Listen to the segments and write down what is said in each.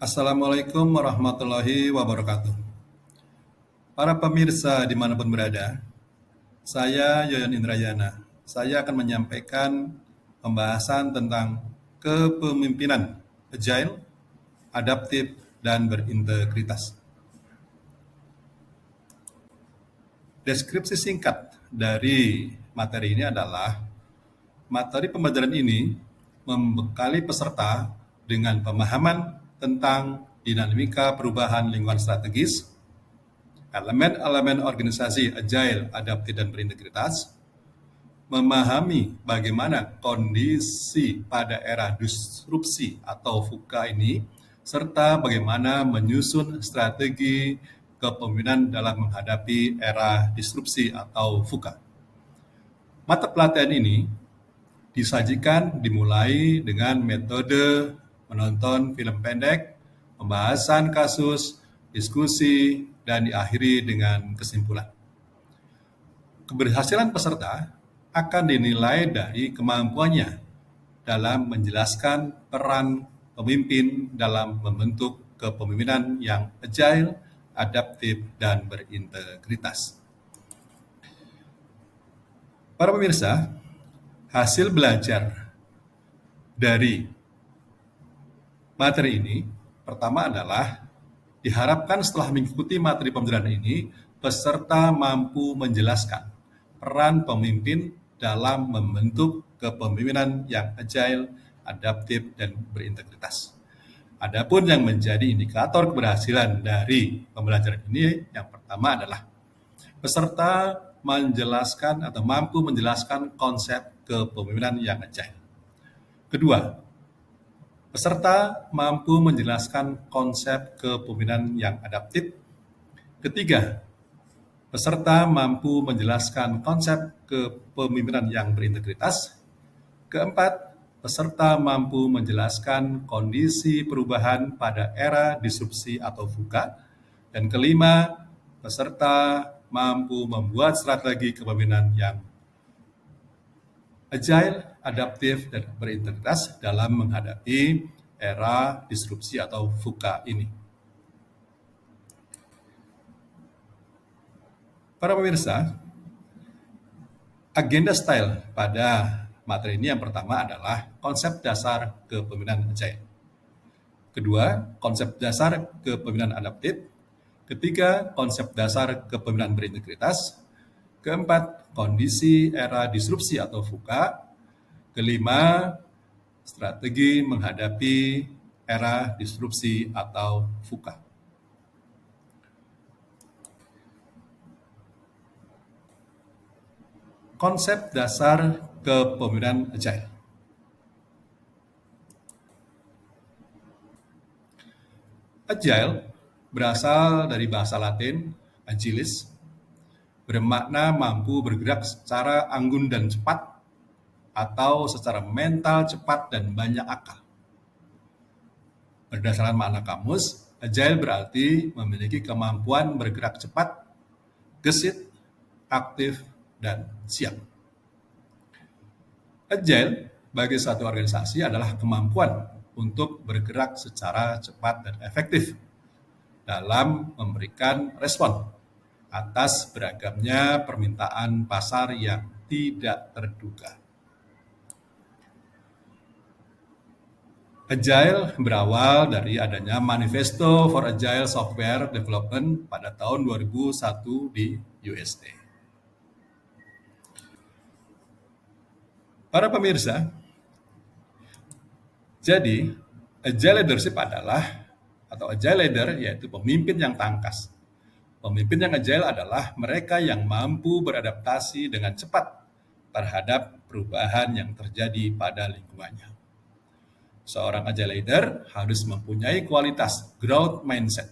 Assalamualaikum warahmatullahi wabarakatuh. Para pemirsa dimanapun berada, saya Yoyon Indrayana. Saya akan menyampaikan pembahasan tentang kepemimpinan agile, adaptif, dan berintegritas. Deskripsi singkat dari materi ini adalah materi pembelajaran ini membekali peserta dengan pemahaman tentang dinamika perubahan lingkungan strategis, elemen-elemen organisasi agile, adaptif, dan berintegritas, memahami bagaimana kondisi pada era disrupsi atau VUCA ini, serta bagaimana menyusun strategi kepemimpinan dalam menghadapi era disrupsi atau VUCA. Mata pelatihan ini disajikan dimulai dengan metode menonton film pendek, pembahasan kasus, diskusi, dan diakhiri dengan kesimpulan. Keberhasilan peserta akan dinilai dari kemampuannya dalam menjelaskan peran pemimpin dalam membentuk kepemimpinan yang agile, adaptif, dan berintegritas. Para pemirsa, hasil belajar dari materi ini pertama adalah diharapkan setelah mengikuti materi pembelajaran ini, peserta mampu menjelaskan peran pemimpin dalam membentuk kepemimpinan yang agile, adaptif, dan berintegritas. Adapun yang menjadi indikator keberhasilan dari pembelajaran ini, yang pertama adalah peserta menjelaskan atau mampu menjelaskan konsep kepemimpinan yang agile. Kedua, peserta mampu menjelaskan konsep kepemimpinan yang adaptif. Ketiga, peserta mampu menjelaskan konsep kepemimpinan yang berintegritas. Keempat, peserta mampu menjelaskan kondisi perubahan pada era disrupsi atau VUCA. Dan kelima, peserta mampu membuat strategi kepemimpinan yang agile, adaptif, dan berintegritas dalam menghadapi era disrupsi atau VUCA ini. Para pemirsa, agenda style pada materi ini yang pertama adalah konsep dasar kepemimpinan agile. Kedua, konsep dasar kepemimpinan adaptif. Ketiga, konsep dasar kepemimpinan berintegritas. Keempat, kondisi era disrupsi atau VUCA. Kelima, strategi menghadapi era disrupsi atau VUCA. Konsep dasar kepemimpinan agile. Agile berasal dari bahasa Latin agilis, bermakna mampu bergerak secara anggun dan cepat atau secara mental cepat dan banyak akal. Berdasarkan makna kamus, agile berarti memiliki kemampuan bergerak cepat, gesit, aktif, dan siap. Agile bagi suatu organisasi adalah kemampuan untuk bergerak secara cepat dan efektif dalam memberikan respon atas beragamnya permintaan pasar yang tidak terduga. Agile berawal dari adanya Manifesto for Agile Software Development pada tahun 2001 di USA. Para pemirsa, jadi agile leadership adalah atau agile leader yaitu pemimpin yang tangkas. Pemimpin yang agile adalah mereka yang mampu beradaptasi dengan cepat terhadap perubahan yang terjadi pada lingkungannya. Seorang agile leader harus mempunyai kualitas growth mindset.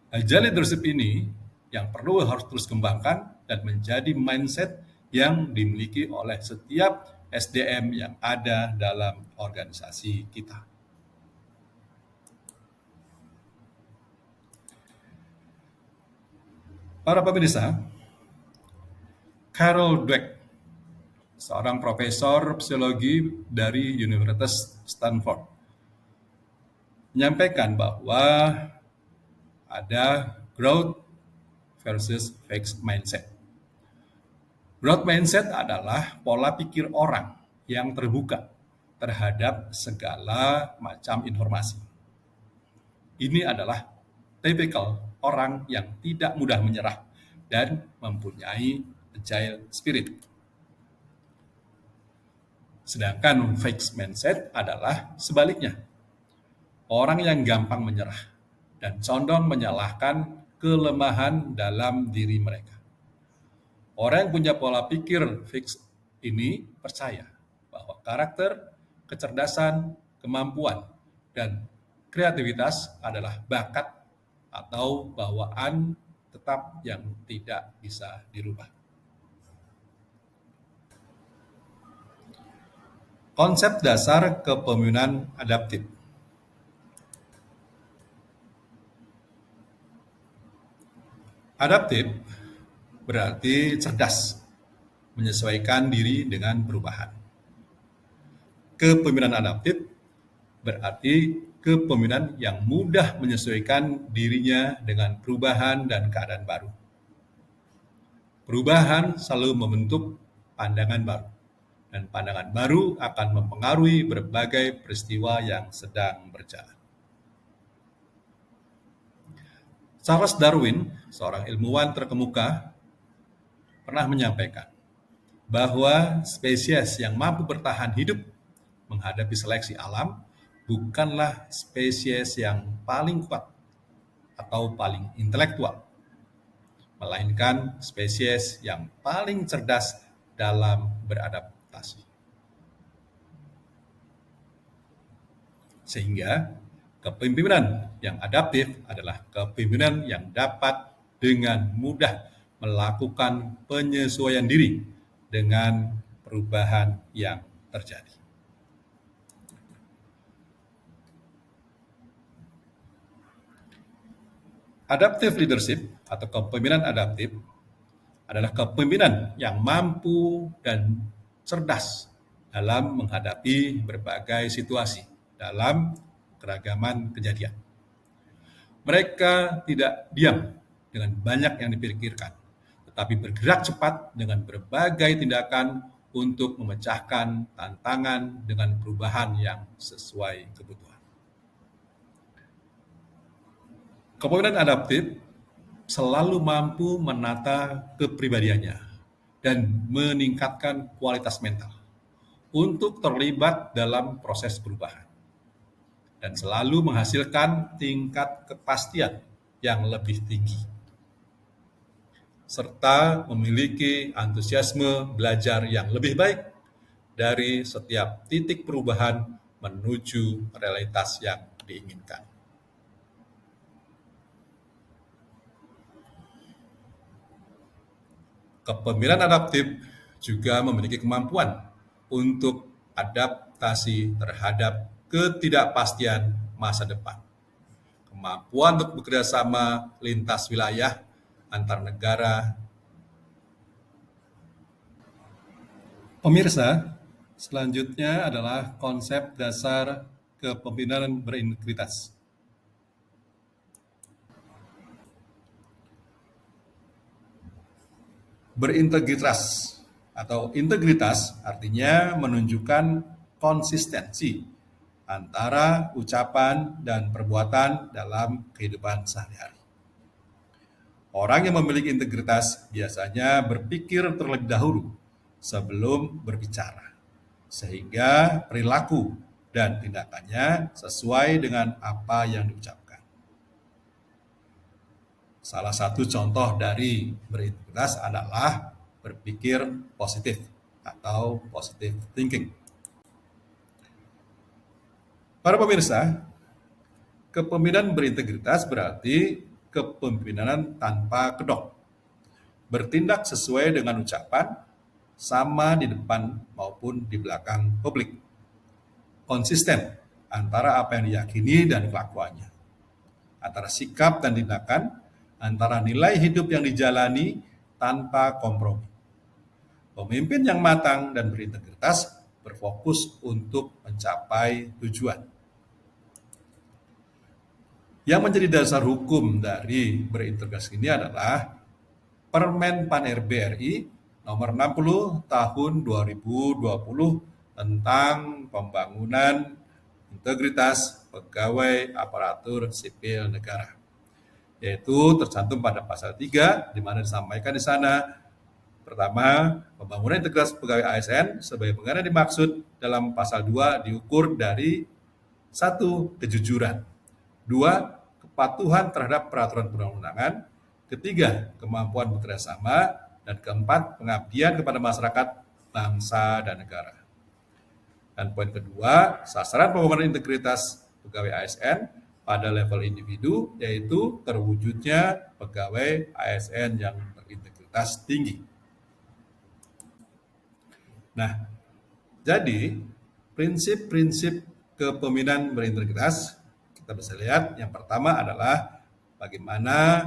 Agile leadership ini yang perlu harus terus kembangkan dan menjadi mindset yang dimiliki oleh setiap SDM yang ada dalam organisasi kita. Para pemirsa, Carol Dweck, seorang profesor psikologi dari Universitas Stanford, menyampaikan bahwa ada growth versus fixed mindset. Growth mindset adalah pola pikir orang yang terbuka terhadap segala macam informasi. Ini adalah tipikal orang yang tidak mudah menyerah dan mempunyai agile spirit. Sedangkan fixed mindset adalah sebaliknya. Orang yang gampang menyerah dan condong menyalahkan kelemahan dalam diri mereka. Orang yang punya pola pikir fix ini percaya bahwa karakter, kecerdasan, kemampuan, dan kreativitas adalah bakat atau bawaan tetap yang tidak bisa dirubah. Konsep dasar kepemimpinan adaptif. Adaptif berarti cerdas, menyesuaikan diri dengan perubahan. Kepemimpinan adaptif berarti kepemimpinan yang mudah menyesuaikan dirinya dengan perubahan dan keadaan baru. Perubahan selalu membentuk pandangan baru, dan pandangan baru akan mempengaruhi berbagai peristiwa yang sedang berjalan. Charles Darwin, seorang ilmuwan terkemuka, pernah menyampaikan bahwa spesies yang mampu bertahan hidup menghadapi seleksi alam bukanlah spesies yang paling kuat atau paling intelektual, melainkan spesies yang paling cerdas dalam beradaptasi. Sehingga kepemimpinan yang adaptif adalah kepemimpinan yang dapat dengan mudah melakukan penyesuaian diri dengan perubahan yang terjadi. Adaptive leadership atau kepemimpinan adaptif adalah kepemimpinan yang mampu dan cerdas dalam menghadapi berbagai situasi dalam keragaman kejadian. Mereka tidak diam dengan banyak yang dipikirkan, tetapi bergerak cepat dengan berbagai tindakan untuk memecahkan tantangan dengan perubahan yang sesuai kebutuhan. Kepemimpinan adaptif selalu mampu menata kepribadiannya dan meningkatkan kualitas mental untuk terlibat dalam proses perubahan dan selalu menghasilkan tingkat kepastian yang lebih tinggi serta memiliki antusiasme belajar yang lebih baik dari setiap titik perubahan menuju realitas yang diinginkan. Kepemimpinan adaptif juga memiliki kemampuan untuk adaptasi terhadap ketidakpastian masa depan. Kemampuan untuk bekerja sama lintas wilayah antar negara. Pemirsa, selanjutnya adalah konsep dasar kepemimpinan berintegritas. Berintegritas atau integritas artinya menunjukkan konsistensi antara ucapan dan perbuatan dalam kehidupan sehari-hari. Orang yang memiliki integritas biasanya berpikir terlebih dahulu sebelum berbicara, sehingga perilaku dan tindakannya sesuai dengan apa yang diucapkan. Salah satu contoh dari berintegritas adalah berpikir positif atau positive thinking. Para pemirsa, kepemimpinan berintegritas berarti kepemimpinan tanpa kedok. Bertindak sesuai dengan ucapan, sama di depan maupun di belakang publik. Konsisten antara apa yang diyakini dan kelakuannya. Antara sikap dan tindakan, antara nilai hidup yang dijalani tanpa kompromi. Pemimpin yang matang dan berintegritas berfokus untuk mencapai tujuan. Yang menjadi dasar hukum dari berintegrasi ini adalah Permen Pan RB RI nomor 60 tahun 2020 tentang pembangunan integritas pegawai aparatur sipil negara. Yaitu tercantum pada pasal 3 di mana disampaikan di sana pertama, pembangunan integritas pegawai ASN sebagaimana dimaksud dalam pasal 2 diukur dari satu, kejujuran. Dua, kepatuhan terhadap peraturan perundang-undangan. Ketiga, kemampuan bekerja sama. Dan keempat, pengabdian kepada masyarakat, bangsa, dan negara. Dan poin kedua, sasaran pembangunan integritas pegawai ASN pada level individu, yaitu terwujudnya pegawai ASN yang berintegritas tinggi. Nah, jadi prinsip-prinsip kepemimpinan berintegritas kita bisa lihat yang pertama adalah bagaimana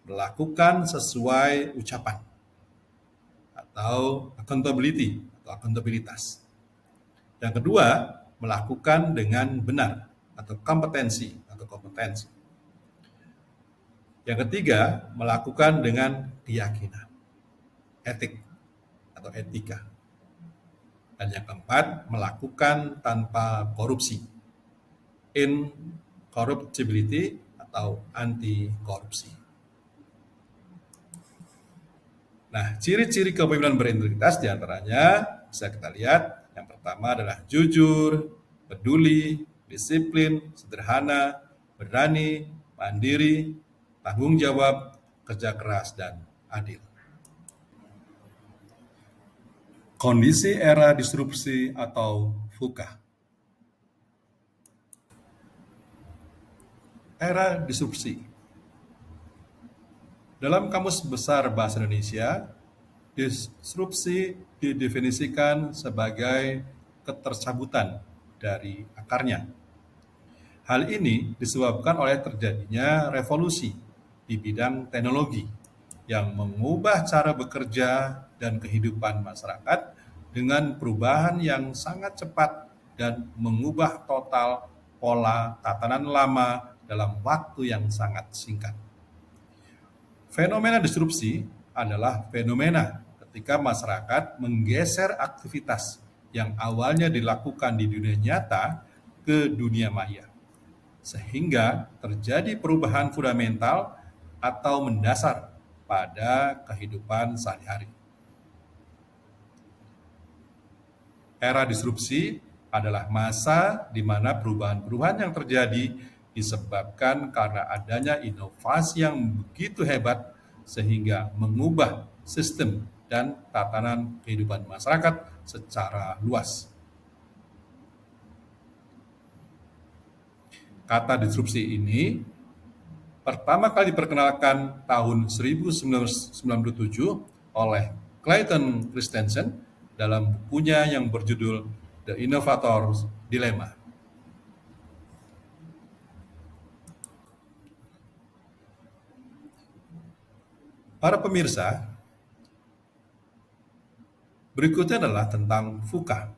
melakukan sesuai ucapan atau accountability atau akuntabilitas. Yang kedua, melakukan dengan benar atau kompetensi atau kompetensi. Yang ketiga, melakukan dengan keyakinan, etik atau etika. Dan yang keempat, melakukan tanpa korupsi, incorruptibility atau anti korupsi. Nah, ciri-ciri kepemimpinan berintegritas diantaranya bisa kita lihat. Yang pertama adalah jujur, peduli, disiplin, sederhana, berani, mandiri, tanggung jawab, kerja keras, dan adil. Kondisi era disrupsi atau VUCA. Era disrupsi. Dalam Kamus Besar Bahasa Indonesia, disrupsi didefinisikan sebagai ketercabutan dari akarnya. Hal ini disebabkan oleh terjadinya revolusi di bidang teknologi yang mengubah cara bekerja dan kehidupan masyarakat dengan perubahan yang sangat cepat dan mengubah total pola tatanan lama dalam waktu yang sangat singkat. Fenomena disrupsi adalah fenomena ketika masyarakat menggeser aktivitas yang awalnya dilakukan di dunia nyata ke dunia maya, sehingga terjadi perubahan fundamental atau mendasar pada kehidupan sehari-hari. Era disrupsi adalah masa di mana perubahan-perubahan yang terjadi disebabkan karena adanya inovasi yang begitu hebat sehingga mengubah sistem dan tatanan kehidupan masyarakat secara luas. Kata disrupsi ini pertama kali diperkenalkan tahun 1997 oleh Clayton Christensen dalam bukunya yang berjudul The Innovator's Dilemma. Para pemirsa, berikutnya adalah tentang VUCA.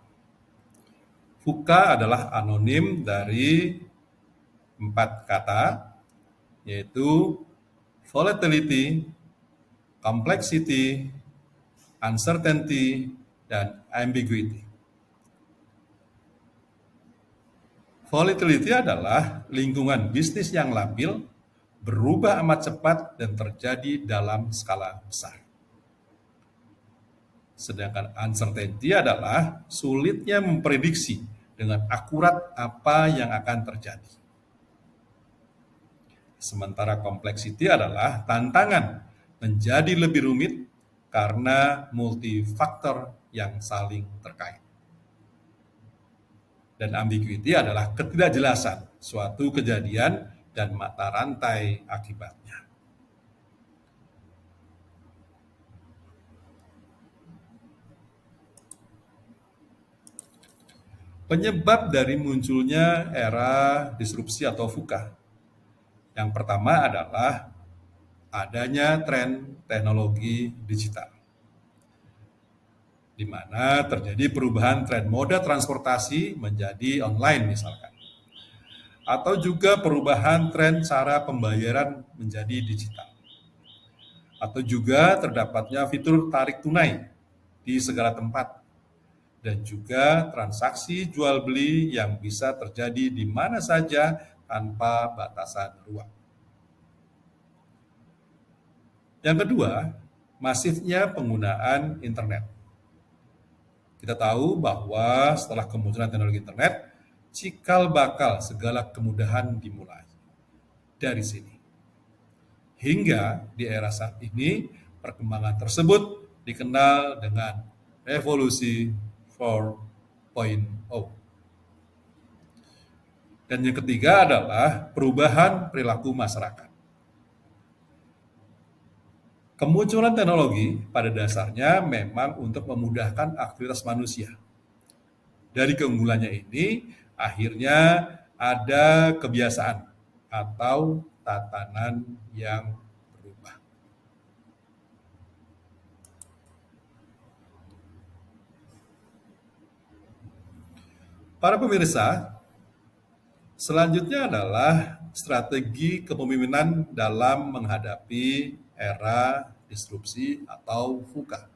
VUCA adalah anonim dari 4 kata, yaitu volatility, complexity, uncertainty, dan ambiguity. Volatility adalah lingkungan bisnis yang labil, berubah amat cepat dan terjadi dalam skala besar. Sedangkan uncertainty adalah sulitnya memprediksi dengan akurat apa yang akan terjadi. Sementara complexity adalah tantangan menjadi lebih rumit karena multifaktor yang saling terkait. Dan ambiguity adalah ketidakjelasan suatu kejadian dan mata rantai akibatnya. Penyebab dari munculnya era disrupsi atau VUCA. Yang pertama adalah adanya tren teknologi digital, di mana terjadi perubahan tren moda transportasi menjadi online misalkan. atau juga perubahan tren cara pembayaran menjadi digital, atau juga terdapatnya fitur tarik tunai di segala tempat, dan juga transaksi jual beli yang bisa terjadi di mana saja tanpa batasan ruang. Yang kedua, masifnya penggunaan internet. Kita tahu bahwa setelah kemunculan teknologi internet, cikal bakal segala kemudahan dimulai dari sini. Hingga di era saat ini, perkembangan tersebut dikenal dengan revolusi 4.0. Dan yang ketiga adalah perubahan perilaku masyarakat. Kemunculan teknologi pada dasarnya memang untuk memudahkan aktivitas manusia. Dari keunggulannya ini, akhirnya ada kebiasaan atau tatanan yang berubah. Para pemirsa, selanjutnya adalah strategi kepemimpinan dalam menghadapi era disrupsi atau VUCA.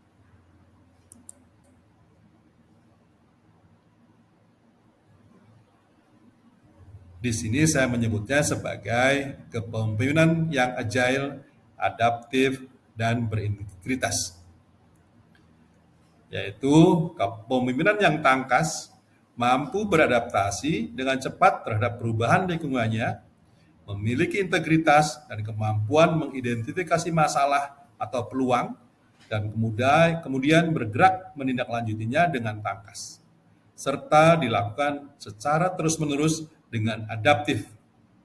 Di sini saya menyebutnya sebagai kepemimpinan yang agile, adaptif, dan berintegritas. Yaitu kepemimpinan yang tangkas, mampu beradaptasi dengan cepat terhadap perubahan lingkungannya, memiliki integritas dan kemampuan mengidentifikasi masalah atau peluang, dan kemudian bergerak menindaklanjutinya dengan tangkas, serta dilakukan secara terus-menerus dengan adaptif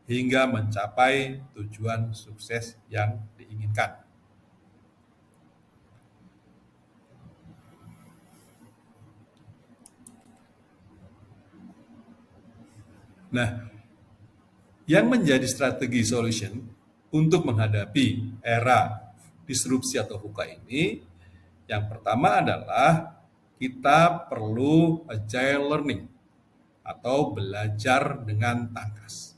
hingga mencapai tujuan sukses yang diinginkan. Nah, yang menjadi strategi solution untuk menghadapi era disrupsi atau VUCA ini, yang pertama adalah kita perlu agile learning atau belajar dengan tangkas.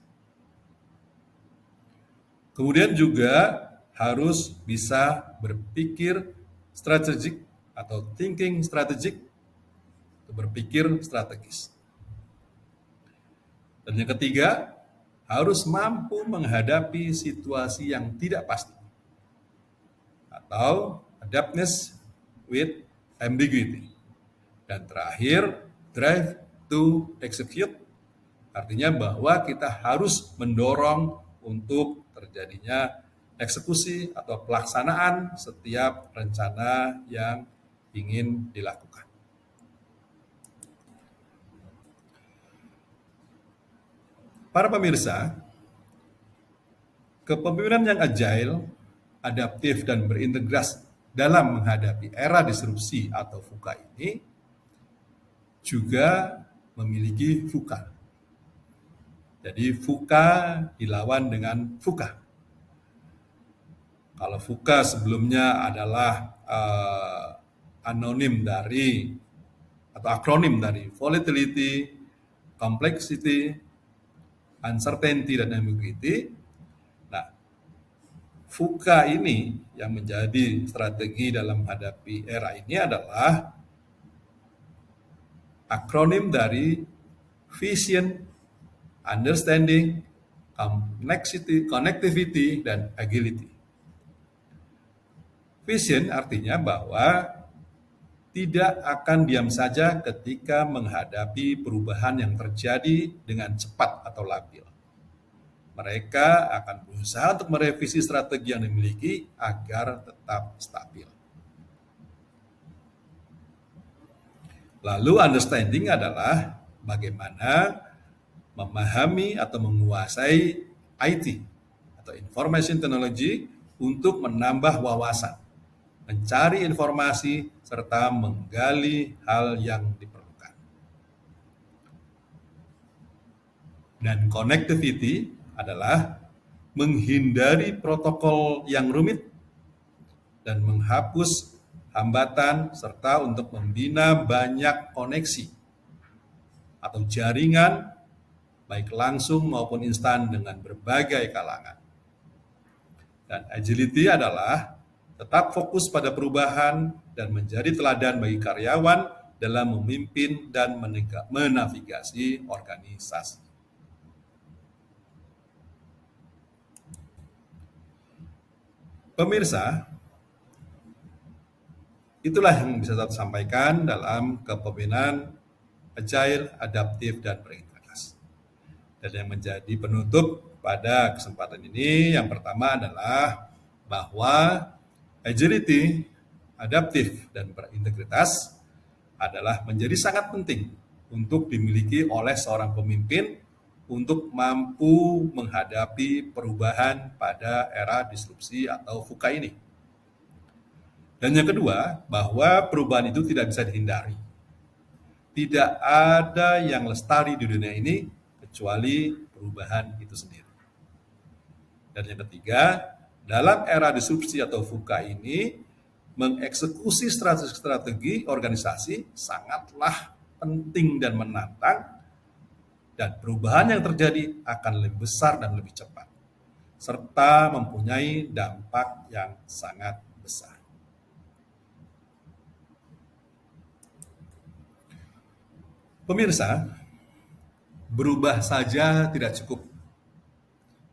Kemudian juga harus bisa berpikir strategik atau thinking strategik, berpikir strategis. Dan yang ketiga, harus mampu menghadapi situasi yang tidak pasti atau adaptness with ambiguity. Dan terakhir, drive to execute, artinya bahwa kita harus mendorong untuk terjadinya eksekusi atau pelaksanaan setiap rencana yang ingin dilakukan. Para pemirsa, kepemimpinan yang agile, adaptif, dan berintegrasi dalam menghadapi era disrupsi atau VUCA ini juga memiliki VUCA. Jadi VUCA dilawan dengan VUCA. Kalau VUCA sebelumnya adalah anonim dari atau akronim dari volatility, complexity, uncertainty, dan ambiguity. Nah, VUCA ini yang menjadi strategi dalam menghadapi era ini adalah akronim dari vision, understanding, connectivity, dan agility. Vision artinya bahwa tidak akan diam saja ketika menghadapi perubahan yang terjadi dengan cepat atau labil. Mereka akan berusaha untuk merevisi strategi yang dimiliki agar tetap stabil. Lalu understanding adalah bagaimana memahami atau menguasai IT atau information technology untuk menambah wawasan, mencari informasi, serta menggali hal yang diperlukan. Dan connectivity adalah menghindari protokol yang rumit dan menghapus hambatan, serta untuk membina banyak koneksi atau jaringan baik langsung maupun instan dengan berbagai kalangan. Dan agility adalah tetap fokus pada perubahan dan menjadi teladan bagi karyawan dalam memimpin dan menavigasi organisasi. Pemirsa, itulah yang bisa saya sampaikan dalam kepemimpinan agile, adaptif, dan berintegritas. Dan yang menjadi penutup pada kesempatan ini, yang pertama adalah bahwa agility, adaptif, dan berintegritas adalah menjadi sangat penting untuk dimiliki oleh seorang pemimpin untuk mampu menghadapi perubahan pada era disrupsi atau VUCA ini. Dan yang kedua, bahwa perubahan itu tidak bisa dihindari. Tidak ada yang lestari di dunia ini kecuali perubahan itu sendiri. Dan yang ketiga, dalam era disrupsi atau VUCA ini, mengeksekusi strategi organisasi sangatlah penting dan menantang, dan perubahan yang terjadi akan lebih besar dan lebih cepat, serta mempunyai dampak yang sangat besar. Pemirsa, berubah saja tidak cukup,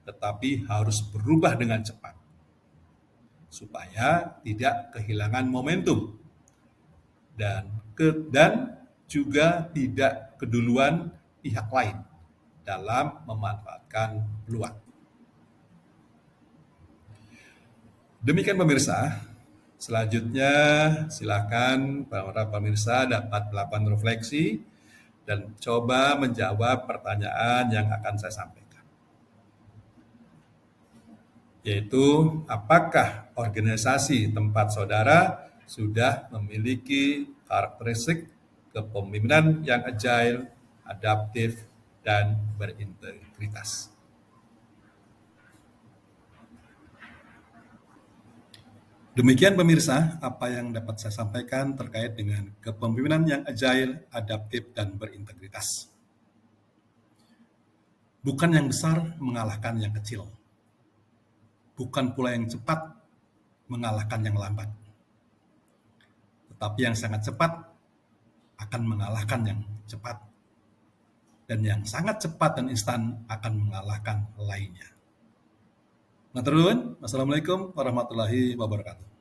tetapi harus berubah dengan cepat, supaya tidak kehilangan momentum dan juga tidak keduluan pihak lain dalam memanfaatkan peluang. Demikian pemirsa, selanjutnya silakan para pemirsa dapat melakukan refleksi dan coba menjawab pertanyaan yang akan saya sampaikan. Yaitu, apakah organisasi tempat saudara sudah memiliki karakteristik kepemimpinan yang agile, adaptif, dan berintegritas? Demikian pemirsa, apa yang dapat saya sampaikan terkait dengan kepemimpinan yang agile, adaptif, dan berintegritas. Bukan yang besar mengalahkan yang kecil. Bukan pula yang cepat mengalahkan yang lambat. Tetapi yang sangat cepat akan mengalahkan yang cepat. Dan yang sangat cepat dan instan akan mengalahkan lainnya. Matur nuwun. Wassalamualaikum warahmatullahi wabarakatuh.